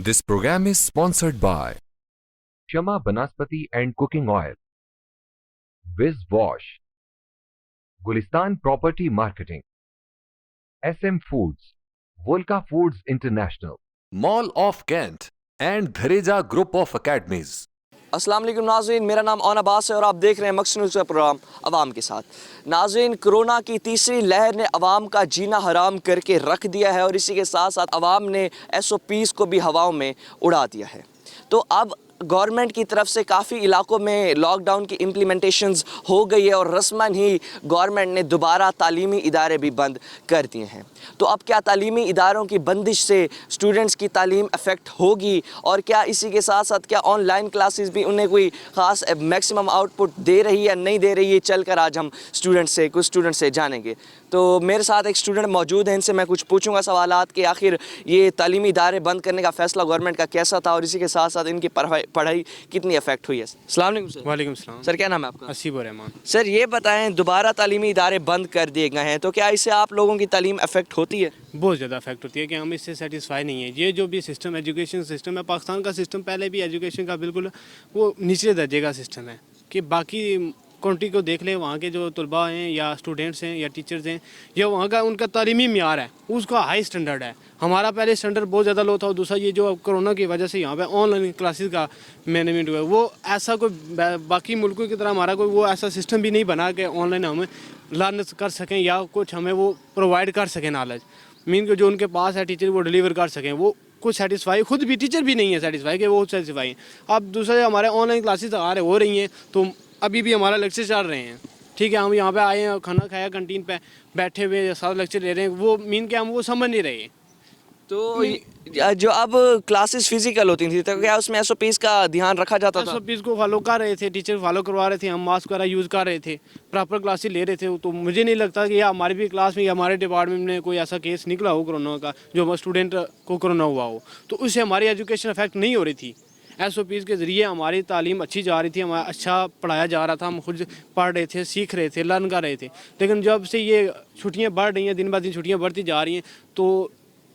This program is sponsored by Shama Banaspati and Cooking Oil, Viz Wash, Gulistan Property Marketing, SM Foods, Volca Foods International, Mall of Kent and Dhareja Group of Academies. अस्सलाम वालेकुम नाज़रीन, मेरा नाम own Abbas है और आप देख रहे हैं मकसद न्यूज़ का प्रोग्राम अवाम के साथ। नाज़रीन, कोरोना की तीसरी लहर ने अवाम का जीना हराम करके रख दिया है और इसी के साथ साथ अवाम ने SOPs को भी हवाओं में उड़ा दिया है। तो अब गवर्नमेंट की तरफ से काफ़ी इलाकों में लॉकडाउन की इम्प्लीमेंटेशंस हो गई है और रस्मन ही गवर्नमेंट ने दोबारा तालीमी इदारे भी बंद कर दिए हैं। तो अब क्या तालीमी इदारों की बंदिश से स्टूडेंट्स की तालीम अफेक्ट होगी और क्या इसी के साथ साथ क्या ऑनलाइन क्लासेस भी उन्हें कोई ख़ास मैक्सिमम आउटपुट दे रही है या नहीं दे रही है, चलकर आज हम कुछ स्टूडेंट्स से जानेंगे। तो मेरे साथ एक स्टूडेंट मौजूद हैं, इनसे मैं कुछ पूछूंगा सवालात कि आखिर ये तालीमी इदारे बंद करने का फ़ैसला गवर्नमेंट का कैसा था और इसी के साथ साथ इनकी पढ़ाई कितनी अफेक्ट हुई है। अस्सलाम वालेकुम सर। वालेकुम सलाम। सर, क्या नाम है आपका? असीबुर रहमान। सर, ये बताएं, दोबारा तालीमी इदारे बंद कर दिए गए हैं तो क्या इससे आप लोगों की तालीम अफेक्ट होती है? बहुत ज़्यादा अफेक्ट होती है कि हम इससे सेटिस्फाई नहीं है। ये जो भी सिस्टम, एजुकेशन सिस्टम है पाकिस्तान का, सिस्टम पहले भी एजुकेशन का बिल्कुल वो निचले दर्जे का सिस्टम है कि बाकी कंट्री को देख लें, वहाँ के जो तलबा हैं या स्टूडेंट्स हैं या टीचर्स हैं या वहाँ का उनका तालीमी म्यार है उसका हाई स्टैंडर्ड है। हमारा पहले स्टैंडर्ड बहुत ज़्यादा लो था और दूसरा ये जो कोरोना की वजह से यहाँ पे ऑनलाइन क्लासेस का मैनेजमेंट हुआ है, वो ऐसा कोई बाकी मुल्कों की तरह हमारा कोई वो ऐसा सिस्टम भी नहीं बना कि ऑनलाइन हमें लर्न कर सकें या कुछ हमें वो प्रोवाइड कर सकें नॉलेज। मीन को जो उनके पास है टीचर वो डिलीवर कर सकें, वो कुछ सेटिस्फाई खुद भी टीचर भी नहीं है सेटिस्फाई कि वो सेटिस्फाई हैं। अब दूसरा हमारे ऑनलाइन क्लासेस हो रही हैं तो अभी भी हमारा लेक्चर चल रहे हैं, ठीक है, हम यहाँ पे आए हैं, खाना खाया कैंटीन पे बैठे हुए साथ लेक्चर ले रहे हैं, वो मीन के हम वो समझ नहीं रहे। तो जो अब क्लासेस फिजिकल होती थी तो क्या उसमें SOPs का ध्यान रखा जाता था? SOPs को फॉलो कर रहे थे, टीचर फॉलो करवा रहे थे, हम मास्क वगैरह यूज़ कर रहे थे, प्रॉपर क्लासेस ले रहे थे। तो मुझे नहीं लगता कि हमारी भी क्लास में या हमारे डिपार्टमेंट में कोई ऐसा केस निकला हो कोरोना का जो स्टूडेंट को कोरोना हुआ हो, तो उससे हमारी एजुकेशन अफेक्ट नहीं हो रही थी। SOPs के ज़रिए हमारी तालीम अच्छी जा रही थी, हमारा अच्छा पढ़ाया जा रहा था, हम खुद पढ़ रहे थे, सीख रहे थे, लर्न कर रहे थे। लेकिन जब से ये छुट्टियाँ बढ़ रही हैं, दिन ब दिन छुट्टियाँ बढ़ती जा रही हैं, तो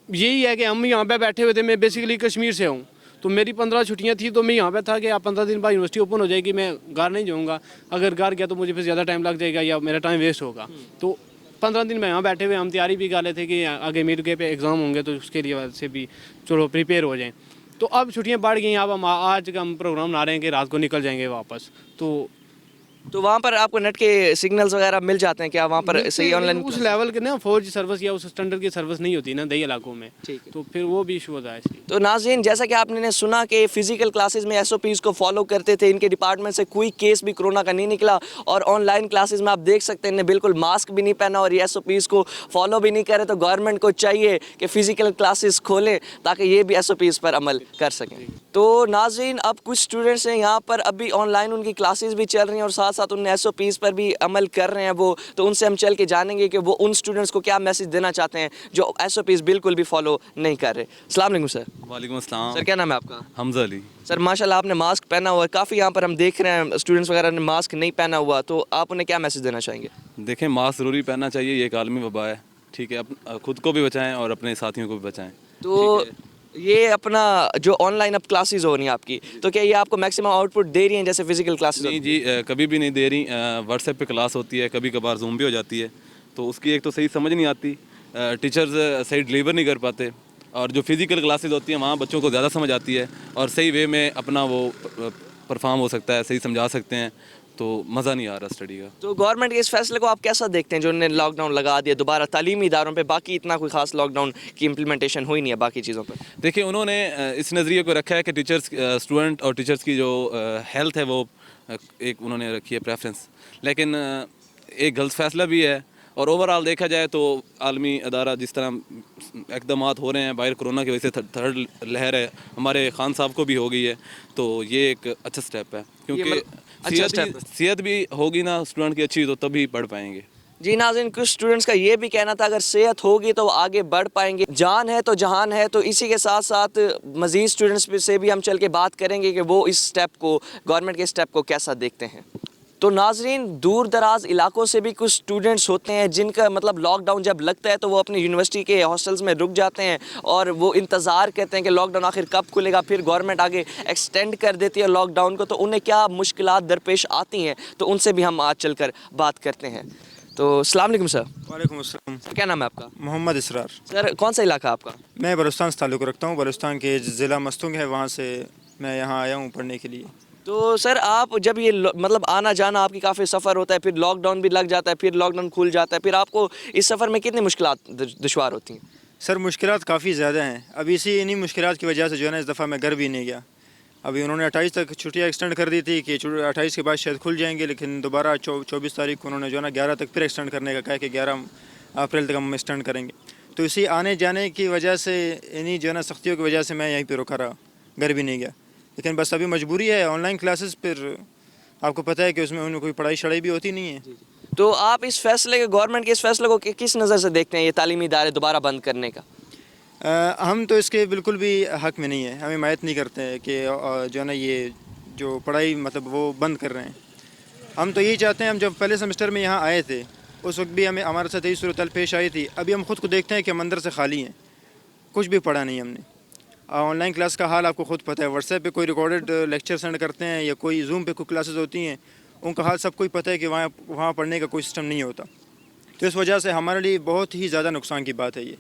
यही है कि हम यहाँ पे बैठे हुए थे। मैं बेसिकली कश्मीर से हूँ, तो मेरी 15 छुट्टियाँ थी, तो मैं यहाँ पे था कि आप 15 दिन बाद यूनिवर्सिटी ओपन हो जाएगी, मैं घर नहीं जाऊँगा। अगर घर गया तो मुझे फिर ज़्यादा टाइम लग जाएगा या मेरा टाइम वेस्ट होगा। तो 15 दिन में यहाँ बैठे हुए हम तैयारी भी कर रहे थे कि आगे मिड के पे एग्ज़ाम होंगे तो उसके लिए वजह से भी चलो प्रिपेयर हो जाएँ। तो अब छुट्टियाँ बढ़ गई, अब हम आज का हम प्रोग्राम बना रहे हैं कि रात को निकल जाएंगे वापस। तो वहाँ पर आपको नेट के सिग्नल्स वगैरह मिल जाते हैं क्या वहाँ पर सही ऑनलाइन? उस लेवल के ना 4G सर्विस या उस स्टैंडर्ड की सर्विस नहीं होती ना दही इलाकों में, तो फिर वो भी इशू होता है। तो नाज़रीन, जैसा कि आपने सुना कि फिजिकल क्लासेस में SOPs को फॉलो करते थे, इनके डिपार्टमेंट से कोई केस भी कोरोना का नहीं निकला और ऑनलाइन क्लासेस में आप देख सकते हैं इन्हें बिल्कुल मास्क भी नहीं पहना और ये SOPs को फॉलो भी नहीं करे। तो गवर्नमेंट को चाहिए कि फ़िज़िकल क्लासेस खोलें ताकि ये भी SOPs पर अमल कर सकें। तो नाज़रीन, अब कुछ स्टूडेंट्स हैं यहाँ पर अभी ऑनलाइन उनकी क्लासेस भी चल रही हैं और साथ साथ उन SOPs पर भी अमल कर रहे हैं वो, तो उनसे हम चल के जानेंगे कि वो उन स्टूडेंट्स को क्या मैसेज देना चाहते हैं जो SOPs बिल्कुल भी फॉलो नहीं कर रहे। अस्सलाम वालेकुम सर। वालेकुम अस्सलाम। सर, क्या नाम है आपका? हमजा अली। सर, माशाल्लाह आपने मास्क पहना हुआ है, काफ़ी यहाँ पर हम देख रहे हैं स्टूडेंट्स वगैरह ने मास्क नहीं पहना हुआ, तो आप उन्हें क्या मैसेज देना चाहेंगे? देखें, मास्क ज़रूरी पहनना चाहिए, ये एक आलमी वबा है, ठीक है, खुद को भी बचाएं और अपने साथियों को भी बचाएं। तो ये अपना जो ऑनलाइन अब क्लासेस हो रही हैं आपकी, तो क्या ये आपको मैक्सिमम आउटपुट दे रही हैं जैसे फिजिकल क्लासेस? नहीं जी, कभी भी नहीं दे रही। व्हाट्सएप पे क्लास होती है, कभी कभार जूम भी हो जाती है, तो उसकी एक तो सही समझ नहीं आती, टीचर्स सही डिलीवर नहीं कर पाते, और जो फिज़िकल क्लासेस होती हैं वहाँ बच्चों को ज़्यादा समझ आती है और सही वे में अपना वो परफॉर्म हो सकता है, सही समझा सकते हैं, तो मज़ा नहीं आ रहा स्टडी का। तो गवर्नमेंट के इस फैसले को आप कैसा देखते हैं जो उन्होंने लॉकडाउन लगा दिया दोबारा तालीमी इदारों पे? बाकी इतना कोई खास लॉकडाउन की इम्प्लीमेंटेशन हुई नहीं है बाकी चीज़ों पर। देखिए, उन्होंने इस नज़रिए को रखा है कि टीचर्स, स्टूडेंट और टीचर्स की जो हेल्थ है वो एक उन्होंने रखी है प्रेफरेंस, लेकिन एक गलत फैसला भी है। और ओवरऑल देखा जाए तो आलमी अदारा जिस तरह इकदाम हो रहे हैं, बाहर कोरोना की वजह से थर्ड लहर है, हमारे खान साहब को भी हो गई है, तो ये एक अच्छा स्टेप है, क्योंकि सेहत भी होगी ना स्टूडेंट की अच्छी, तो तभी पढ़ पाएंगे। जी नाज़रीन, कुछ स्टूडेंट्स का ये भी कहना था अगर सेहत होगी तो वो आगे बढ़ पाएंगे, जान है तो जहान है। तो इसी के साथ साथ मज़ीद स्टूडेंट्स से भी हम चल के बात करेंगे कि वो इस स्टेप को, गवर्नमेंट के स्टेप को कैसा देखते हैं। تو ناظرین دور دراز علاقوں سے بھی کچھ اسٹوڈنٹس ہوتے ہیں جن کا مطلب لاک ڈاؤن جب لگتا ہے تو وہ اپنی یونیورسٹی کے ہاسٹلس میں رک جاتے ہیں اور وہ انتظار کرتے ہیں کہ لاک ڈاؤن آخر کب کھلے گا. پھر گورنمنٹ آگے ایکسٹینڈ کر دیتی ہے لاک ڈاؤن کو, تو انہیں کیا مشکلات درپیش آتی ہیں تو ان سے بھی ہم آج چل کر بات کرتے ہیں. تو السلام علیکم سر. وعلیکم السلام. سر کیا نام ہے آپ کا؟ محمد اسرار. سر کون سا علاقہ آپ کا؟ میں بلوچستان سے تعلق رکھتا ہوں. بلوچستان کے ضلع مستونگ ہے, وہاں سے میں یہاں آیا ہوں پڑھنے کے لیے. تو سر آپ جب یہ مطلب آنا جانا آپ کی کافی سفر ہوتا ہے, پھر لاک ڈاؤن بھی لگ جاتا ہے, پھر لاک ڈاؤن کھل جاتا ہے, پھر آپ کو اس سفر میں کتنی مشکلات دشوار ہوتی ہیں؟ سر مشکلات کافی زیادہ ہیں. اب انہی مشکلات کی وجہ سے جو ہے نا اس دفعہ میں گھر بھی نہیں گیا. ابھی انہوں نے 28 تک چھٹیاں ایکسٹینڈ کر دی تھی کہ 28 کے بعد شاید کھل جائیں گے, لیکن دوبارہ 24 تاریخ کو انہوں نے جو ہے نا 11 تک پھر ایکسٹینڈ کرنے کا کہا کہ 11 اپریل تک ہم ایکسٹینڈ کریں گے. تو اسی آنے جانے کی وجہ سے انہی جو ہے نا سختیوں کی وجہ سے میں یہیں پہ رکا رہا, گھر بھی نہیں گیا. لیکن بس ابھی مجبوری ہے. آن لائن کلاسز پھر آپ کو پتہ ہے کہ اس میں انہیں کوئی پڑھائی شڑائی بھی ہوتی نہیں ہے. تو آپ اس فیصلے گورنمنٹ کے اس فیصلے کو کس نظر سے دیکھتے ہیں, یہ تعلیمی ادارے دوبارہ بند کرنے کا؟ ہم تو اس کے بالکل بھی حق میں نہیں ہیں. ہم حمایت نہیں کرتے ہیں کہ جو ہے نا یہ جو پڑھائی مطلب وہ بند کر رہے ہیں. ہم تو یہی چاہتے ہیں, ہم جب پہلے سیمسٹر میں یہاں آئے تھے اس وقت بھی ہمارے ساتھ یہی صورتحال پیش آئی تھی. ابھی ہم خود کو دیکھتے ہیں کہ ہم اندر سے خالی ہیں, کچھ بھی پڑھا نہیں ہم نے. آن لائن کلاس کا حال آپ کو خود پتہ ہے. واٹس ایپ پہ کوئی ریکارڈڈ لیکچر سینڈ کرتے ہیں یا کوئی زوم پہ کوئی کلاسز ہوتی ہیں, ان کا حال سب کو ہی پتہ ہے کہ وہاں پڑھنے کا کوئی سسٹم نہیں ہوتا. تو اس وجہ سے ہمارے لیے بہت ہی زیادہ نقصان کی بات ہے یہ.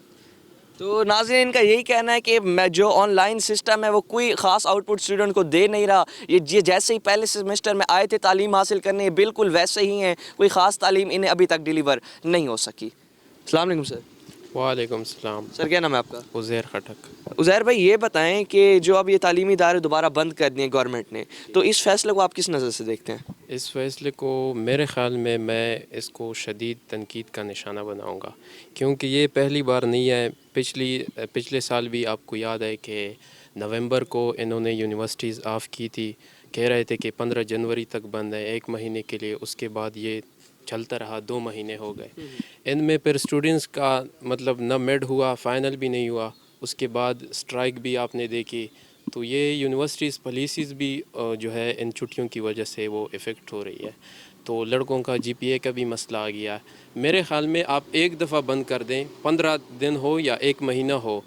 تو ناظرین ان کا یہی کہنا ہے کہ جو آن لائن سسٹم ہے وہ کوئی خاص آؤٹ پٹ اسٹوڈنٹ کو دے نہیں رہا. یہ جیسے ہی پہلے سیمسٹر میں آئے تھے تعلیم حاصل کرنے, بالکل ویسے ہی ہیں, کوئی خاص تعلیم انہیں ابھی تک ڈیلیور نہیں ہو سکی. السلام علیکم سر. وعلیکم السلام. سر کیا نام ہے آپ کا؟ عزیر خٹک. عزیر بھائی یہ بتائیں کہ جو اب یہ تعلیمی ادارے دوبارہ بند کر دیے گورنمنٹ نے, تو اس فیصلے کو آپ کس نظر سے دیکھتے ہیں؟ اس فیصلے کو میرے خیال میں اس کو شدید تنقید کا نشانہ بناؤں گا, کیونکہ یہ پہلی بار نہیں ہے. پچھلے سال بھی آپ کو یاد ہے کہ نومبر کو انہوں نے یونیورسٹیز آف کی تھی, کہہ رہے تھے کہ 15 جنوری تک بند ہے 1 مہینے کے لیے. اس کے بعد یہ چلتا رہا, 2 مہینے ہو گئے. ان میں پھر اسٹوڈنٹس کا مطلب نہ میڈ ہوا, فائنل بھی نہیں ہوا. اس کے بعد اسٹرائک بھی آپ نے دیکھی. تو یہ یونیورسٹیز پالیسیز بھی جو ہے ان چھٹیوں کی وجہ سے وہ افیکٹ ہو رہی ہے. تو لڑکوں کا جی پی اے کا بھی مسئلہ آ گیا. میرے خیال میں آپ ایک دفعہ بند کر دیں, 15 دن ہو یا 1 مہینہ ہو,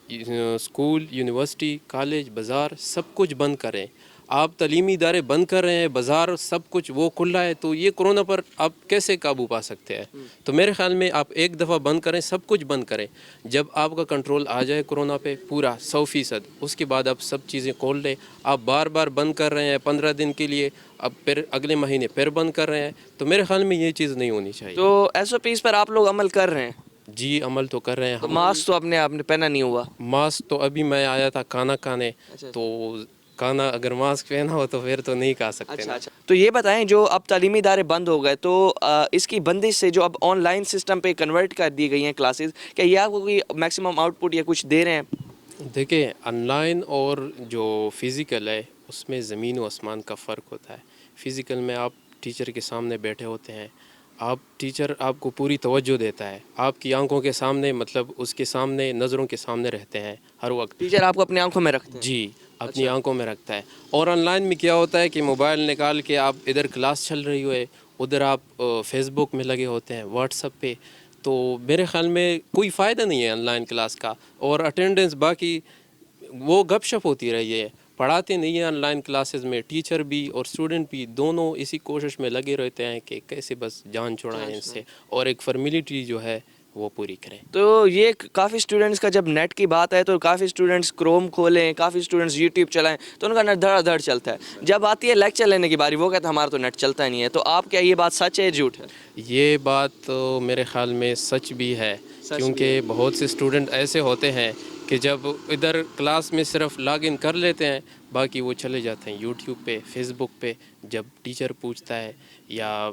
اسکول, یونیورسٹی, کالج, بازار سب کچھ بند کریں. آپ تعلیمی ادارے بند کر رہے ہیں, بازار سب کچھ وہ کھلا ہے, تو یہ کرونا پر آپ کیسے قابو پا سکتے ہیں؟ تو میرے خیال میں آپ ایک دفعہ بند کریں, سب کچھ بند کریں. جب آپ کا کنٹرول آ جائے کرونا پہ پورا 100%, اس کے بعد آپ سب چیزیں کھول لیں. آپ بار بار بند کر رہے ہیں 15 دن کے لیے, اب پھر اگلے مہینے پھر بند کر رہے ہیں, تو میرے خیال میں یہ چیز نہیں ہونی چاہیے. تو ایس او پیز پر آپ لوگ عمل کر رہے ہیں؟ جی عمل تو کر رہے ہیں. ماسک تو آپ نے پہنا نہیں ہوا؟ ماسک تو ابھی میں آیا تھا کھانا کھانے, تو کھانا اگر ماسک پہنا ہو تو پھر تو نہیں کھا سکتے. اچھا. تو یہ بتائیں جو اب تعلیمی ادارے بند ہو گئے, تو اس کی بندش سے جو اب آن لائن سسٹم پہ کنورٹ کر دی گئی ہیں کلاسز, کیا یہ آپ کو کوئی میکسیمم آؤٹ پٹ یا کچھ دے رہے ہیں؟ دیکھیں آن لائن اور جو فزیکل ہے اس میں زمین و آسمان کا فرق ہوتا ہے. فزیکل میں آپ ٹیچر کے سامنے بیٹھے ہوتے ہیں, ٹیچر آپ کو پوری توجہ دیتا ہے, آپ کی آنکھوں کے سامنے, مطلب اس کے سامنے, نظروں کے سامنے رہتے ہیں ہر وقت. ٹیچر آپ کو اپنی آنکھوں میں رکھتے ہیں؟ جی اپنی آنکھوں میں رکھتا ہے. اور آن لائن میں کیا ہوتا ہے کہ موبائل نکال کے آپ ادھر کلاس چل رہی ہوئے, ادھر آپ فیس بک میں لگے ہوتے ہیں, واٹس ایپ پہ. تو میرے خیال میں کوئی فائدہ نہیں ہے آن لائن کلاس کا. اور اٹینڈنس باقی وہ گپ شپ ہوتی رہی ہے, پڑھاتے نہیں ہیں آن لائن کلاسز میں. ٹیچر بھی اور اسٹوڈنٹ بھی دونوں اسی کوشش میں لگے رہتے ہیں کہ کیسے بس جان چھڑائیں ان سے اور ایک فارمیلٹی جو ہے وہ پوری کریں. تو یہ کافی اسٹوڈنٹس کا جب نیٹ کی بات ہے تو کافی اسٹوڈنٹس کروم کھولیں, کافی اسٹوڈنٹس یوٹیوب چلائیں, تو ان کا نیٹ دھڑا دھڑ چلتا ہے. جب آتی ہے لیکچر لینے کی باری, وہ کہتے ہیں ہمارا تو نیٹ چلتا ہی نہیں ہے. تو آپ کیا یہ بات سچ ہے جھوٹ ہے؟ یہ بات میرے خیال میں سچ بھی ہے, کیونکہ بہت سے اسٹوڈنٹ ایسے ہوتے ہیں کہ جب ادھر کلاس میں صرف لاگ ان کر لیتے ہیں, باقی وہ چلے جاتے ہیں یوٹیوب پہ, فیس بک پہ. جب ٹیچر پوچھتا ہے یا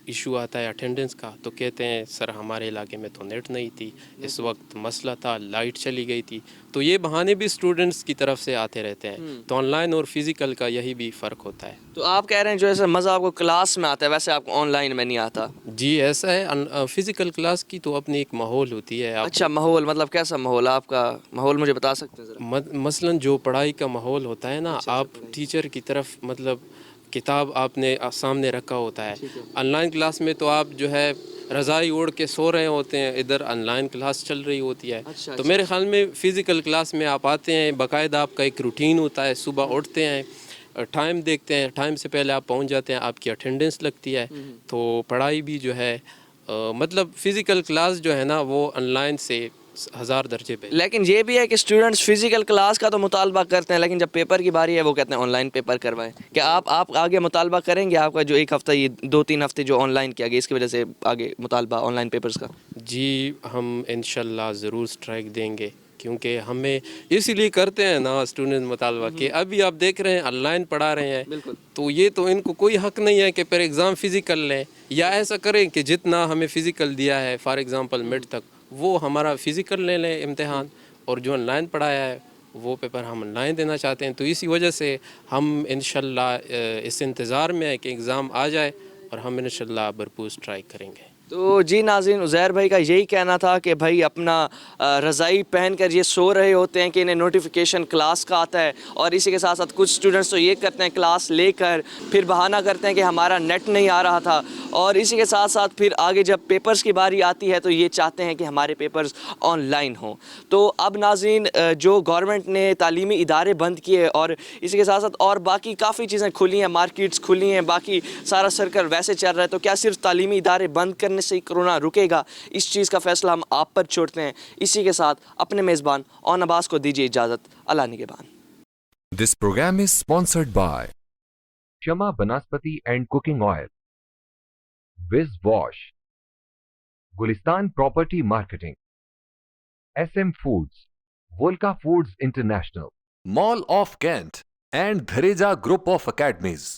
ایشو آتا ہے اٹینڈنس کا, تو کہتے ہیں سر ہمارے علاقے میں تو نیٹ نہیں تھی, اس وقت مسئلہ تھا, لائٹ چلی گئی تھی. تو یہ بہانے بھی اسٹوڈنٹس کی طرف سے آتے رہتے ہیں. تو آن لائن اور فزیکل کا یہی بھی فرق ہوتا ہے. تو آپ کہہ رہے ہیں جو ایسا مزہ آپ کو کلاس میں آتا ہے ویسے آپ کو آن لائن میں نہیں آتا؟ جی ایسا ہے, فزیکل کلاس کی تو اپنی ایک ماحول ہوتی ہے. اچھا ماحول, مطلب کیسا ماحول؟ آپ کا ماحول مجھے بتا سکتے ہیں ذرا؟ مثلاً جو پڑھائی کا ماحول ہوتا ہے نا, آپ ٹیچر کی طرف مطلب किताब आपने सामने रखा होता है। ऑनलाइन क्लास में तो आप जो है रज़ाई ओढ़ के सो रहे होते हैं, इधर ऑनलाइन क्लास चल रही होती है। तो मेरे ख्याल में फ़िज़िकल क्लास में आप आते हैं, बाकायदा आपका एक रूटीन होता है, सुबह उठते हैं, टाइम देखते हैं, टाइम से पहले आप पहुंच जाते हैं, आपकी अटेंडेंस लगती है, तो पढ़ाई भी जो है मतलब फ़िज़िकल क्लास जो है ना वो ऑनलाइन से 1000 दर्जे पे। लेकिन ये भी है कि स्टूडेंट्स फिजिकल क्लास का तो मुतालबा करते हैं, लेकिन जब पेपर की बारी है वो कहते हैं ऑनलाइन पेपर करवाएं। क्या आप आगे मुतालबा करेंगे आपका जो एक हफ़्ता, ये 2-3 हफ्ते जो ऑनलाइन किया गया, इसकी वजह से आगे मुतालबा ऑनलाइन पेपर्स का? जी हम इंशाल्लाह ज़रूर स्ट्राइक देंगे, क्योंकि हमें इसीलिए करते हैं ना स्टूडेंट मुतालबा कि अभी आप देख रहे हैं ऑनलाइन पढ़ा रहे हैं, बिल्कुल। तो ये तो इनको कोई हक नहीं है कि फिर एग्ज़ाम फ़िज़िकल लें, या ऐसा करें कि जितना हमें फ़िज़िकल दिया है फॉर एग्ज़ाम्पल मिड तक वो हमारा फ़िज़िकल ले लें इम्तिहान, और जो ऑनलाइन पढ़ाया है वो पेपर हम ऑनलाइन देना चाहते हैं। तो इसी वजह से हम इंशाल्लाह इस इंतज़ार में है कि एग्ज़ाम आ जाए और हम इंशाल्लाह भरपूर स्ट्राइक करेंगे। तो जी नाज़रीन, उज़ैर भाई का यही कहना था कि भाई अपना रज़ाई पहन कर ये सो रहे होते हैं कि इन्हें नोटिफिकेशन क्लास का आता है, और इसी के साथ साथ कुछ स्टूडेंट्स तो ये करते हैं क्लास लेकर फिर बहाना करते हैं कि हमारा नेट नहीं आ रहा था, और इसी के साथ साथ फिर आगे जब पेपर्स की बारी आती है तो ये चाहते हैं कि हमारे पेपर्स ऑनलाइन हों। तो अब नाज़रीन, जो गवर्नमेंट ने तालीमी इदारे बंद किए और इसी के साथ साथ और बाकी काफ़ी चीज़ें खुली हैं, मार्केट्स खुली हैं, बाकी सारा सर्कल वैसे चल रहा है, तो क्या सिर्फ तालीमी इदारे बंद करने से ही कोरोना रुकेगा? इस चीज़ का फैसला हम आप पर छोड़ते हैं। इसी के साथ अपने मेज़बान ओन अब्बास को दीजिए इजाज़त। अल्लाह निगहबान। This program is sponsored by Shama Banaspati and Cooking Oil, Wiz Wash, Gulistan Property Marketing, SM Foods, Volca Foods International, Mall of Kent, and Dhareja Group of Academies.